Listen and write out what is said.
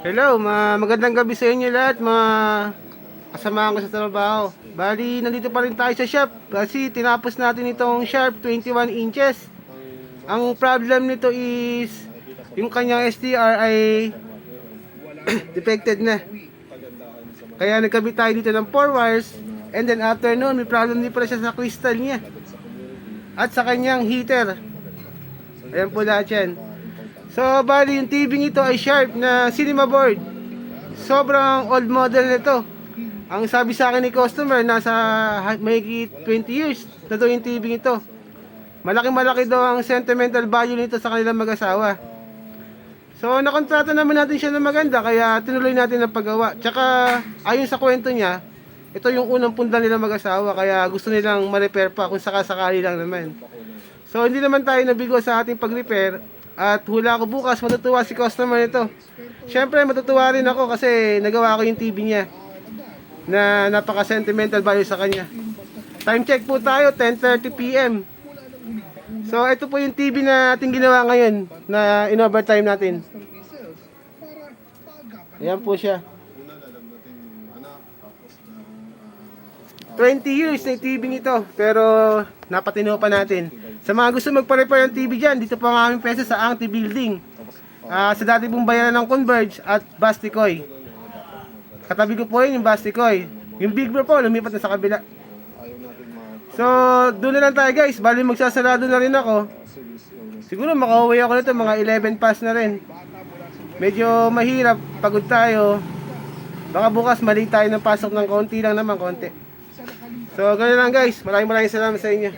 Hello, magandang gabi sa inyo lahat, mga kasamahan ko sa trabaho. Bali, nandito pa rin tayo sa shop kasi tinapos natin itong Sharp 21 inches. Ang problem nito is yung kanyang SDR ay defected na. Kaya nagkabit tayo dito ng 4 wires, and then after noon, may problem din pala siya sa crystal niya at sa kanyang heater. Ayan po lahat yan. So, bali yung TV nito ay Sharp na cinema board. Sobrang old model nito. Ang sabi sa akin ni customer, nasa mahigit 20 years na to yung TV nito. Malaki daw ang sentimental value nito sa kanilang mag-asawa. So, nakontrata naman natin siya na maganda, kaya tinuloy natin ang paggawa. Tsaka, ayon sa kwento niya, ito yung unang pundan nilang mag-asawa, kaya gusto nilang ma-repair pa kung sakasakali lang naman. So, hindi naman tayo nabigo sa ating pag-repair. At hula ko bukas, matutuwa si customer nito. Siyempre, matutuwa rin ako kasi nagawa ko yung TV niya na napaka-sentimental value sa kanya. Time check po tayo, 10:30 PM. So, ito po yung TV na ating ginawa ngayon na in-overtime natin. Ayan po siya. 20 years na yung TV nito, pero napatino pa natin. Sa mga gusto magpa-repair ng TV dyan, dito po ang aming pesa sa Angti Building. Sa dati pong bayaran ng Converge at Basticoy. Katabi ko po yun yung Basticoy. Yung Big Bro po, lumipat na sa kabila. So, doon na lang tayo guys. Bali magsasarado na rin ako. Siguro makauwi ako nito, mga 11 pass na rin. Medyo mahirap, pagod tayo. Baka bukas mali tayo ng pasok ng konti lang naman, konti. So, ganyan lang guys. Maraming salamat sa inyo.